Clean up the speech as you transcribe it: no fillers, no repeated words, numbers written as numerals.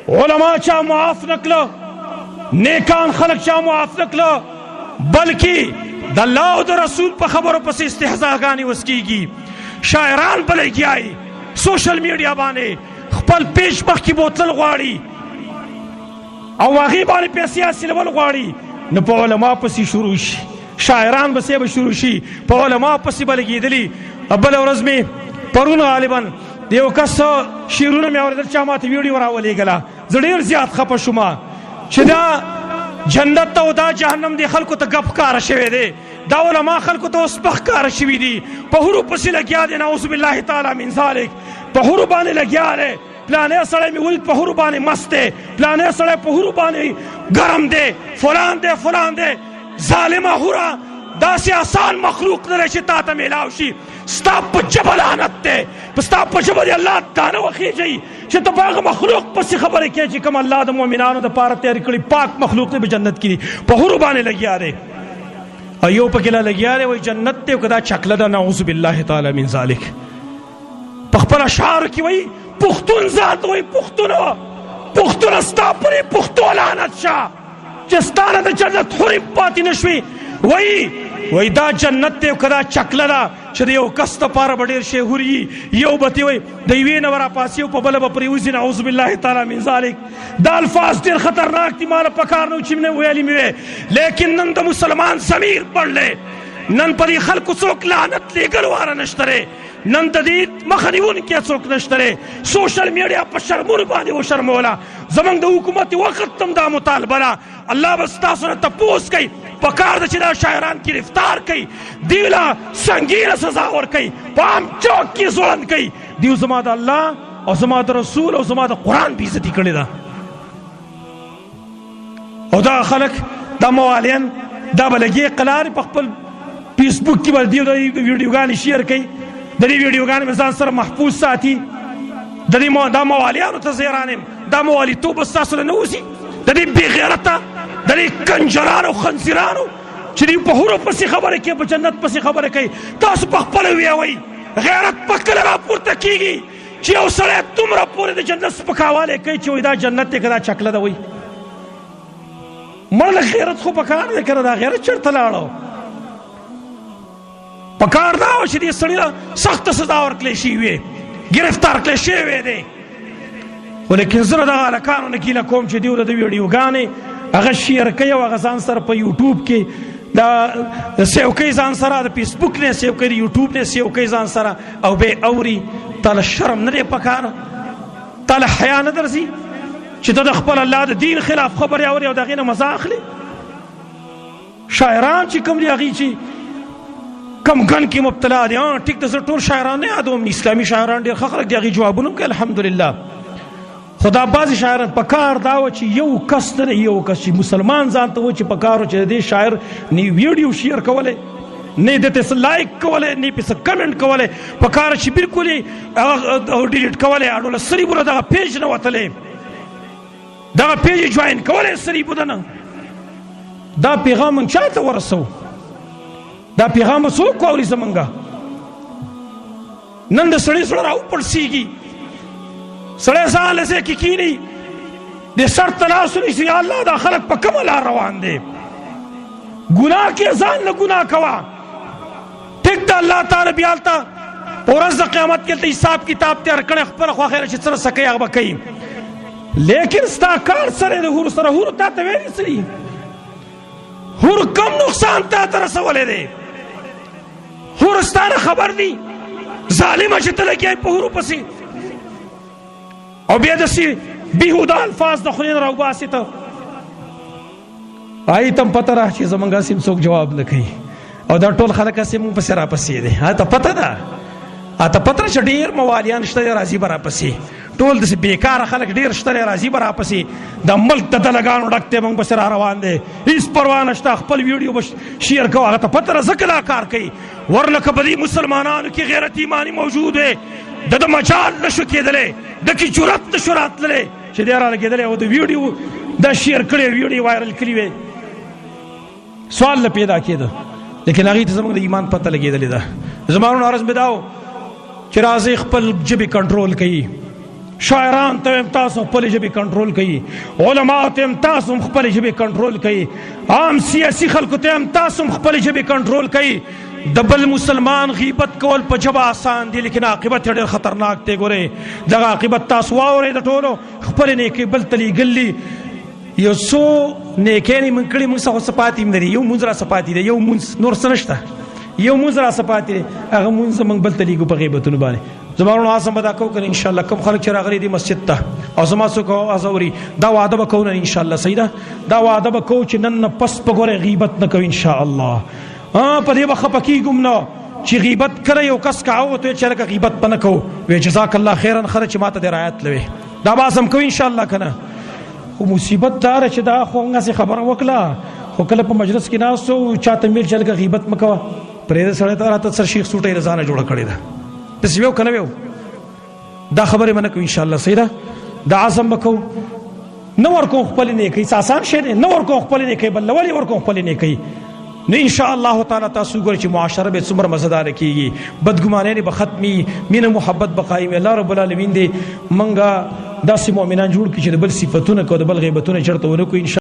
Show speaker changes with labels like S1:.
S1: علماء چا معاف نکلو، نیکان خلق چا معاف نکلو، بلکہ د اللہ و د رسول پا خبرو پس استحضاءگانی وسکی گی. شاعران بلے گیائی سوشل میڈیا بانے خپل پیش مخ کی بوتل غواړي او واغی باندې پیسې حاصلول غواړي، نو په علماء پسې شروع شي، شاعران پسې به شروع شي، په علماء پسې به لګېدلي. بله ورځ مې پرون غالبا د یو کس شعرونه مې اورېدل، چا ماته ویډیو راولېږله، زه ډېر زیات خفه شوم چې دا جنت او دا جهنم دی خلکو ته ګپ ښکاره شوی دی، دا علما خلکو ته اوس پخ ښکاره شوي دي، په حورو پسې لګیا دی، نعوذ بالله تعالی من ذلک، په حورو باندې لګیا دی. پلانې سړی مې ولید په حورو باندې مست دی، پلانې سړی په حورو باندې ګرم دی، فلان دی فلان دی. ظالمه حوره داسې آسان مخلوق نه دی چې تا ته میلاو شي، ستا په ژبه لعنت دی، ستا په ژبه د الله دانه وخېږئ چې ته په هغه مخلوق پسې خبرې کوې چې کوم الله د مؤمنانو دپاره تیارې کړي پاک مخلوق دی په جنت کې دي، په حورو باندې لګیا دی. او یو پکې لا لګیا دی وایي جنت دی، که دا چکله ده، نعوذ بالله تعالی من ذلک. په خپل اشعارو کې وایي پښتون ذات وایي پښتونه ستا پرې پښتو لعنت شه چې ستا نه د جنت حورې پاتې نه شوې. وایي دا جنت دی که دا چکله ده چې د یو کس دپاره به ډېر شی هوري، یو به تې وایي د یوې نه به راپاسي او په بله به پرېوځي، نعوذ بالله تعالی من ذلک. دا الفاظ ډېر خطرناک دي، ماله پکار نه و چې مې ویلي مې وی، لیکن نن د مسلمان ضمیر پړلی، نن په دې خلکو څوک لعنت لیږل واره نشته دی، نن د دې مخه نیونکی څوک نشته دی. سوشل میډیا په شرمونو باندې وشرموله. زموږ د حکومت وخت هم دا مطالبه ده، الله به ستاسو نه تپوس کوي، پکار ده چې دا شاعران گرفتار کوي، دیو له سنګینه سزا ورکوي، په عام چوک کې ځوړند کوي. دیو زما د الله او زما د رسول او زما د قرآن بې عزتي کړې ده. او دا خلک دا موالین دا به لګې قلارې په خپل فیسبوک کې به دیو د ویډیوګانې شیر کوي، د دې ویډیوګانې مې ځان سره محفوظ ساتي. دا موالیانو ته زه حیران یم، دا موالیتوب به ستاسو له نه وځي، د دې بې غیرته د دې کنجرانو خنزیرانو چې دوی په حورو پسې خبرې کوي، په جنت پسې خبرې کوي. تاسو په خپله ویاوئ غیرت په کله راپورته کېږي چې یو سړی دومره پورې د جنت سپکاوالی کوي چې وایي دا جنت دی که دا چکله ده. وایي مړه لږ غیرت خو پکار دی که نه، دا غیرت چېرته لاړو؟ پکار دا و چې دې سړي له سخته سزا ورکړلی شوې وې، گرفتار کړی شوی دی. خو لیکن زه د دغه هلکانو نه ګیله کوم چې دوی د ویډیوګانې هغه شیر کوي او هغه ځان سره په یوټیوب کې د سیو کوي، ځان سره د فیسبوک نه سیو کوي، د یوټیوب نه سیو کوي ځان سره، او بې اوري. تاله شرم نه دی پکار؟ تاله حیا نه درځي چې ته د خپل الله د دین خلاف خبرې اورې او د هغې نه مزه اخلې؟ شاعران چې کوم دي هغې چې کم ګن کې مبتلا دي، ټیک ده، زه ټول شاعران نه یادوم، اسلامي شاعران ډېر ښه خلک دي، هغې جوابونه هم کوي الحمدلله. خو دا بعضې شاعران پکار دا و چې یو کس نه یو کس چې مسلمان ځان ته و چې پکار و چې د دې شاعر نه ویډیو شیر کولی، نه یې دته څه لایک کولی، نه یې پې څه کمنټ کولی، پکار چې بلکل یې ډیلیټ کولی، اډو له سري بوله دغه پیج نه وتلی، دغه پیج یې جوین کولی سري بوده نه. دا پیغام موږ چا ته ورسوو؟ دا پیغام به څوک واوري زمونږه؟ نن د سړي زړه راوپړسېږي، سړی ځان له ځای کې کښېني، د سر ته لاس ونیسي، یا الله دا خلک په کومه لار روان دی؟ ګناه کې ځان نه ګناه کوه. ټیک ده، الله تعالی بیا هلته په ورځ د قیامت کې هلته حساب کتاب تیار کړی، خپله خواخیره چې څه څه کوي هغه به کوي. لیکن ستا کار سره د حورو سره، حورو تا ته ویلي څه دي؟ حور کم نقصان تا ته رسولی دی؟ حور ستا نه خبر دي؟ ظالمه چې ته لګیا په حورو پسې، او بیا داسې بېهوده الفاظ د خولې نه راوباسې ته. هغې ته هم پته ده چې زمونږ هسې هم څوک جواب نه کوي، او دا ټول خلک هسې مونږ پسې راپسې دی. هته پته ده، هته پته ده چې ډېر موالیان شته دی، راځي به راپسې، ټول داسې بېکاره خلک ډېر شته دی، راځي به راپسې. د ملک د دلګانو ډک دی، مونږ پسې را روان دی، هېڅ پروا نشته، خپل ویډیو به شیر کوه. هغه ته پته ده ځکه دا کار کوي، ورلکه په دې مسلمانانو کې غیرت ایماني موجود دی، د مجال نشو کېدلی، د کې جرأت نشو راتللی چې دی را لګېدلی او د ویډیو دا شیر کړی ویډیو وایرل کړي وی. سوال نه پیدا کېده، لیکن هغې ته زموږ د ایمان پته لګېدلې ده. زما ورونو عرض مې دا و چې راځئ خپل ژبې کنټرول کوي، شاعران ته تاسو خپل ژبه کنټرول کړئ، علما ته تاسو خپل ژبه کنټرول کړئ، عام سیاسي خلکو ته تاسو خپل ژبه کنټرول کړئ. د بل مسلمان غیبت کول په جبه آسان دي، لیکن عاقبت ډېر خطرناک دی. ګورئ دغه عاقبت تاسو واورئ د ټولو خپل نیکي بل ته لیږلي. یو څو نیکۍ نه موږ کړي، موږ څه خو پاتې هم لري، یو مونځ را څه پاتې دی، یو مونځ نور څه نشته، یو مونځ را څه پاتې دی، هغه مونځ موږ بل ته لیږو په غیبتونو باندې. زما ورونو عاصم به دا کوو که نه انشاءالله. کوم خلک چې راغلي دي مسجد ته او زما څوک اواز اوري، دا وعده به کوو نن انشاءالله. صحیح ده، دا وعده به کوو چې نن نه پس به ګورئ غیبت نه کوو انشاءالله. په دې به خفه کېږم نه چې غیبت کله یو کس کاوه ته چې لکه غیبت به نه کوو، وی جزاک الله خیرا خره چې ماته دې رعایت لوي. دا به هم کوو انشاءالله که نه. خو مصیبت دا ده چې دا خو هغسې خبره وکړه، خو کله په مجلس کې ناست و چاته ویل چې لکه غیبت مه کوه، پرېږده سړی ته راته سر شیخ سوټه یې له ځانه جوړه کړې ده. داسې ویو که نه ویو؟ دا خبرې به نه کوو انشاءالله. صحیح ده، دا عزم به کوو. نه ورکوم خپلې نیکۍ، څه آسان شی دی، نه ورکوم خپلې نیکۍ، بل ولې ورکوم خپلې نیکۍ؟ نو انشاءالله تعالی تاسو ګورئ چې معاشره به څومره مزهداره کېږي، بدګمانۍ به ختمي، مینه محبت به قایمي. الله رب العالمین دې موږ داسې مؤمنان جوړ کړي چې د بل صفتونه کو، د بل غیبتونه چېرته ونه کړو.